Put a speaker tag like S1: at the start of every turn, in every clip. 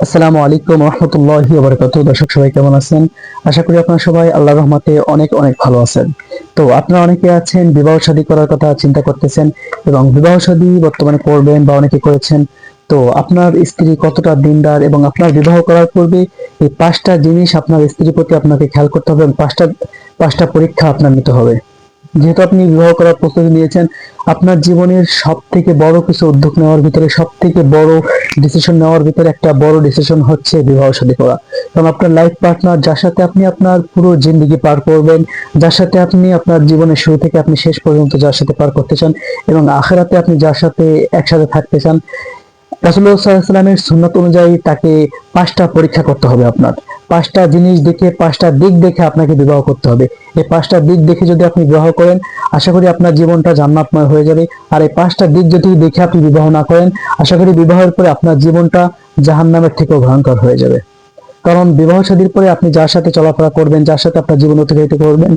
S1: আসসালামু আলাইকুম রহমতুল্লাহি ওয়া বারাকাতুহু। দর্শক সবাই কেমন আছেন? আশা করি আপনারা সবাই আল্লাহর রহমতে অনেক অনেক ভালো আছেন। তো আপনারা অনেকে আছেন বিবাহ শাদী করার কথা চিন্তা করতেছেন এবং বিবাহ শাদী বর্তমানে করবেন বা অনেকে করেছেন। তো আপনার স্ত্রী কতটা দিনদার এবং আপনার বিবাহ করার পূর্বে এই পাঁচটা জিনিস আপনার স্ত্রীর প্রতি আপনাকে খেয়াল করতে হবে এবং পাঁচটা পরীক্ষা আপনার নিতে হবে। যেহেতু আপনি বিবাহ করার প্রস্তুতি নিয়েছেন, আপনার জীবনের সব থেকে বড় কিছু উদ্যোগ নেওয়ার ভিতরে সব থেকে বড় ডিসিশন নেওয়ার ভিতরে একটা বড় ডিসিশন হচ্ছে বিবাহ শাদী করা। কারণ আপনার লাইফ পার্টনার, যার সাথে আপনি আপনার পুরো জিন্দগি পার করবেন, যার সাথে আপনি আপনার জীবনের শুরু থেকে আপনি শেষ পর্যন্ত যার সাথে পার করতে চান এবং আখেরাতে আপনি যার সাথে একসাথে থাকতে চান, রাসূলুল্লাহ সাল্লাল্লাহু আলাইহি ওয়াসাল্লামের সুন্নাত অনুযায়ী তাকে পাঁচটা পরীক্ষা করতে হবে। আপনার পাঁচটা জিনিস দেখে, পাঁচটা দিক দেখে আপনাকে বিবাহ করতে হবে। এই পাঁচটা দিক দেখে যদি আপনি বিবাহ করেন, আশা করি আপনার জীবনটা জান্নাতময় হয়ে যাবে। আর এই পাঁচটা দিক যদি দেখে আপনি বিবাহ না করেন, আশা করি বিবাহের পরে আপনার জীবনটা জাহান্নামের থেকেও ভয়ঙ্কর হয়ে যাবে। কারণ বিবাহ শাদীর পরে আপনি যার সাথে চলাফেরা করবেন, যার সাথে আপনার জীবন অতিবাহিত করবেন,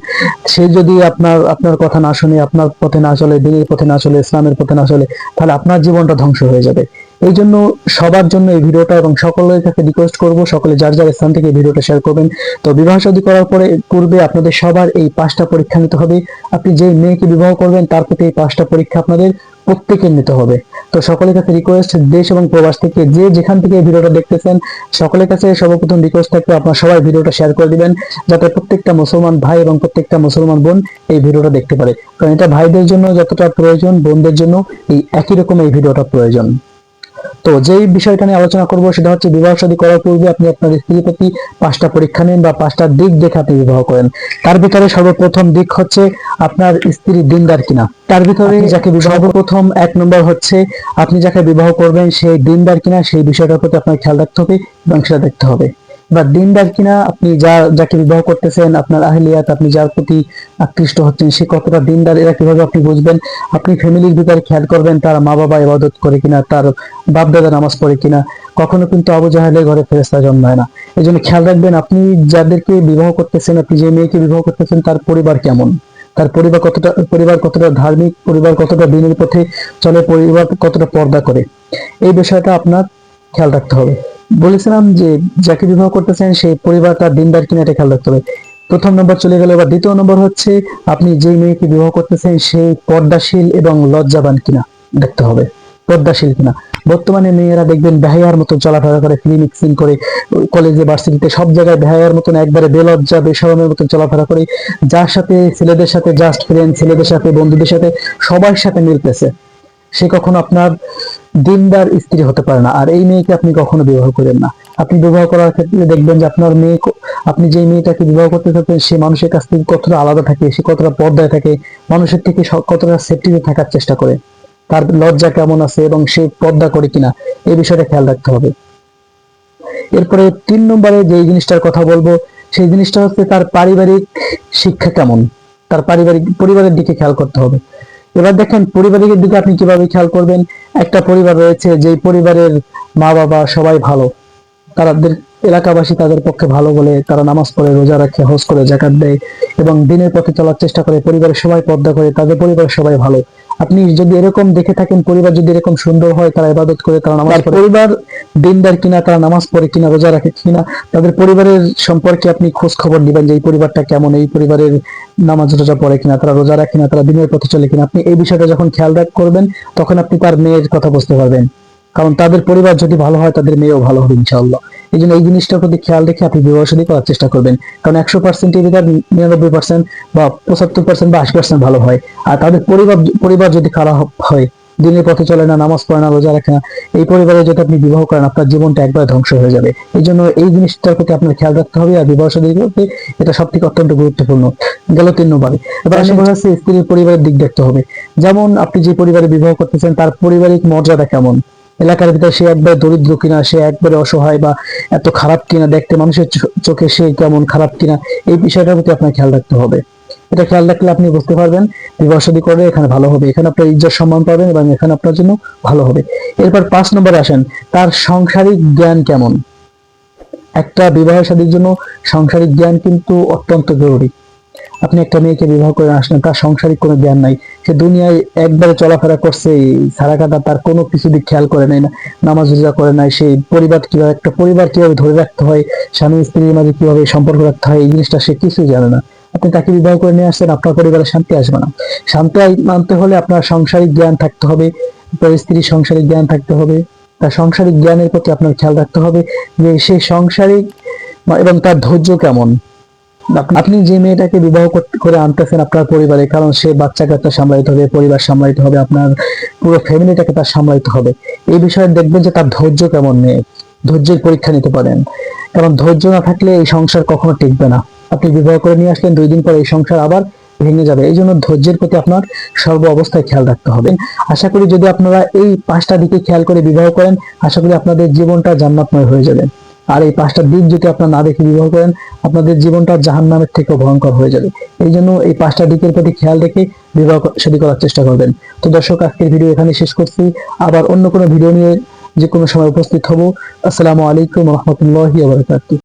S1: সে যদি আপনার আপনার কথা না শুনে, আপনার পথে না চলে, দ্বীনের পথে না চলে, ইসলামের পথে না চলে, তাহলে আপনার জীবনটা ধ্বংস হয়ে যাবে। এই জন্য সবার জন্য এই ভিডিওটা, এবং সকলের কাছে রিকোয়েস্ট করব সকলে যার যার স্থান থেকে এই ভিডিওটা শেয়ার করবেন। তো বিবাহ শাদী করার পূর্বে আপনাদের সবার এই পাঁচটা পরীক্ষা নিতে হবে। আপনি যে মেয়েকে বিবাহ করবেন তার প্রতি এই পাঁচটা পরীক্ষা আপনাদের প্রত্যেকের নিতে হবে। তো সকলের কাছে রিকোয়েস্ট, দেশ এবং প্রবাস থেকে যে যেখান থেকে এই ভিডিওটা দেখতেছেন, সকলের কাছে সর্বপ্রথম রিকোয়েস্ট থাকবে আপনারা সবাই ভিডিওটা শেয়ার করে দিবেন, যাতে প্রত্যেকটা মুসলমান ভাই এবং প্রত্যেকটা মুসলমান বোন এই ভিডিওটা দেখতে পারে। কারণ এটা ভাইদের জন্য যতটা প্রয়োজন, বোনদের জন্য এই একই রকম এই ভিডিওটা প্রয়োজন। তো যেই বিষয়টা নিয়ে আলোচনা করব সেটা হচ্ছে বিবাহ শাদী করার পূর্বে আপনি আপনার স্ত্রীর প্রতি পাঁচটা পরীক্ষা নেন বা পাঁচটা দিক দেখে আপনি বিবাহ করেন। তার ভিতরে সর্বপ্রথম দিক হচ্ছে আপনার স্ত্রী দিনদার কিনা। তার ভিতরে যাকে বিবাহ, সর্বপ্রথম এক নম্বর হচ্ছে আপনি যাকে বিবাহ করবেন সেই দিনদার কিনা, সেই বিষয়টার প্রতি আপনার খেয়াল রাখতে হবে এবং সেটা দেখতে হবে। বা দিনদার কিনা, আপনি যাকে বিবাহ করতেছেন, আপনার আহলিয়াত, আপনি যার প্রতি আকৃষ্ট হচ্ছেন সে কতটা দিনদার, এরা কিভাবে আপনি বুঝবেন? আপনি ফ্যামিলির ভিতরে খেয়াল করবেন তার মা বাবা ইবাদত করে কিনা, তার বাপ দাদা নামাজ পড়ে কিনা। কখনো কিন্তু আবু জাহেলের ঘরে ফেরেশতা জন্মায় না। এই জন্য খেয়াল রাখবেন আপনি যাদেরকে বিবাহ করতেছেন, আপনি যে মেয়েকে বিবাহ করতেছেন তার পরিবার কেমন, তার পরিবার কতটা ধার্মিক, পরিবার কতটা দিনের পথে চলে, পরিবার কতটা পর্দা করে, এই বিষয়টা আপনার খেয়াল রাখতে হবে। বলেছিলাম যে যাকে বিবাহ করতেছেন সেই পরিবারটা দিনদার কিনা এটা খেয়াল রাখতে হবে। প্রথম নম্বর চলে গেল। এবার দ্বিতীয় নম্বর হচ্ছে আপনি যে মেয়েকে বিবাহ করতেছেন সেই পর্দাশীল এবং লজ্জাবান কিনা দেখতে হবে। পর্দাশীল কিনা। বর্তমানে মেয়েরা দেখবেন বেহায়ার মতো চলাফেরা করে, ফ্রি মিক্সিং করে, কলেজে ভার্সিটিতে সব জায়গায় বেহায়ার মতন একবারে বেলজ্জা বেশরমের মতন চলাফেরা করে, যার সাথে ছেলেদের সাথে জাস্ট ফ্রেন্ড, ছেলেদের সাথে বন্ধুদের সাথে সবার সাথে মিলতেছে, সে কখনো আপনার দিনদার স্ত্রী হতে পারে না। আর এই মেয়েকে আপনি কখনো বিবাহ করেন না। আপনি বিবাহ করার ক্ষেত্রে দেখবেন যে আপনার মেয়ে, আপনি যে মেয়েটাকে বিবাহ করতে চাচ্ছেন সে মানুষের কাছ থেকে কতটা আলাদা থাকে, সে কতটা পর্দায় থাকে, মানুষের থেকে কতটা সেফটিতে থাকার চেষ্টা করে, তার লজ্জা কেমন আছে এবং সে পর্দা করে কিনা, এই বিষয়টা খেয়াল রাখতে হবে। এরপরে 3 নম্বরে যে জিনিসটার কথা বলবো সেই জিনিসটা হচ্ছে তার পারিবারিক শিক্ষা কেমন, তার পরিবারের দিকে খেয়াল করতে হবে। এবার দেখেন পরিবারের দিকে আপনি কিভাবে খেয়াল করবেন। একটা পরিবার রয়েছে যে পরিবারের মা বাবা সবাই ভালো, তাদের এলাকাবাসী তাদের পক্ষে ভালো বলে, তারা নামাজ পড়ে, রোজা রাখে, হজ করে, যাকাত দেয় এবং দিনের পথে চলার চেষ্টা করে, পরিবারের সবাই পর্দা করে, তাদের পরিবারের সবাই ভালো। আপনি যদি এরকম দেখে থাকেন, পরিবার যদি এরকম সুন্দর হয়, তারা ইবাদত করে, তারা নামাজ পড়ে, পরিবার দিনদার কিনা, তারা নামাজ পড়ে কিনা, রোজা রাখে কিনা, তাদের পরিবারের সম্পর্কে আপনি খোঁজ খবর দিবেন যে এই পরিবারটা কেমন, এই পরিবারের নামাজ রোজা পড়ে কিনা, তারা রোজা রাখে কিনা, তারা দিনের পথে চলে কিনা। আপনি এই বিষয়টা যখন খেয়াল করবেন তখন আপনি তার মেয়ের কথা বুঝতে পারবেন। কারণ তাদের পরিবার যদি ভালো হয় তাদের মেয়েও ভালো হবে ইনশাআল্লাহ। এই জন্য এই জিনিসটার প্রতি খেয়াল রেখে আপনি বিবাহ শাদী করার চেষ্টা করবেন। কারণ 100% এর ভিতর 99% বা 75% বা 80% ভালো হয়। আর তাদের পরিবার যদি খারাপ হয়, দিনের পথে চলে না, নামাজ পড়ে না, রোজা রাখে না, এই পরিবারে যদি আপনি বিবাহ করেন আপনার জীবনটা একবার ধ্বংস হয়ে যাবে। এই জন্য এই জিনিসটার প্রতি আপনার খেয়াল রাখতে হবে। আর বিবাহ শাদী করতে এটা সব থেকে অত্যন্ত গুরুত্বপূর্ণ। গেল 3 নম্বরে। এবার আসলে হচ্ছে স্ত্রীর পরিবারের দিক দেখতে হবে। যেমন আপনি যে পরিবারে বিবাহ করতেছেন তার পারিবারিক মর্যাদা কেমন, এলাকার ভিতরে সে একবার দরিদ্র কিনা, সে একবারে অসহায় বা এত খারাপ কিনা, দেখতে মানুষের চোখে সে কেমন, খারাপ কিনা, এই বিষয়টার প্রতি আপনার খেয়াল রাখতে হবে। এটা খেয়াল রাখলে আপনি বুঝতে পারবেন বিবাহ শাদী করে এখানে ভালো হবে, এখানে আপনার ইজ্জত সম্মান পাবেন এবং এখানে আপনার জন্য ভালো হবে। এরপর 5 নম্বরে আসেন, তার সাংসারিক জ্ঞান কেমন। একটা বিবাহ শাদীর জন্য সাংসারিক জ্ঞান কিন্তু অত্যন্ত জরুরি। আপনি একটা মেয়েকে বিবাহ করে আসলেন, তার সাংসারিক কোনো জ্ঞান নাই, সে দুনিয়ায় একবারে চলাফেরা করছে সারা কাটা, তার কোনো কিছু দিক খেয়াল করে নাই, না নামাজ রোজা করে নাই, সেই পরিবার কিভাবে, একটা পরিবার কিভাবে ধরে রাখতে হয়, স্বামী স্ত্রীর মাঝে কিভাবে সম্পর্ক রাখতে হয়, এই জিনিসটা সে কিছুই জানে না। আপনি তাকে বিবাহ করে নিয়ে আসছেন, আপনার পরিবারে শান্তি আসবে না। শান্তি মানতে হলে আপনার সাংসারিক জ্ঞান থাকতে হবে, আপনার স্ত্রীর সাংসারিক জ্ঞান থাকতে হবে, তার সাংসারিক জ্ঞানের প্রতি আপনার খেয়াল রাখতে হবে, যে সে সাংসারিক এবং তার ধৈর্য কেমন। আপনি যে মেয়েটাকে বিবাহ করে আনতেছেন আপনার পরিবারে, কারণ সে বাচ্চা কাচ্চা সামলাইতে হবে, পরিবার সামলাইতে হবে, আপনার পুরো ফ্যামিলিটাকে তার সামলাইতে হবে, এই বিষয়ে দেখবেন যে তার ধৈর্য কেমন নেই, ধৈর্যের পরীক্ষা নিতে পারেন। কারণ ধৈর্য না থাকলে এই সংসার কখনো টিকবে না। আপনি বিবাহ করে নিয়ে আসলেন, 2 দিন পর এই সংসার আবার ভেঙে যাবে। এই জন্য ধৈর্যের প্রতি আপনার সর্ব অবস্থায় খেয়াল রাখতে হবে। আশা করি যদি আপনারা এই 5টা দিকে খেয়াল করে বিবাহ করেন, আশা করি আপনাদের জীবনটা জান্নাতময় হয়ে যাবে। আর এই 5টা দিক যদি আপনারা না দেখে বিবাহ করেন, আপনাদের জীবনটা জাহান্নামের থেকেও ভয়ঙ্কর হয়ে যাবে। এই জন্য এই 5টা দিকের প্রতি খেয়াল রেখে বিবাহ শাদী করার চেষ্টা করবেন। তো দর্শক, আজকের ভিডিও এখানে শেষ করছি। আবার অন্য কোনো ভিডিও নিয়ে যে কোনো সময় উপস্থিত হব। আসসালামু আলাইকুম ওয়া রাহমাতুল্লাহি ওয়া বারাকাতুহু।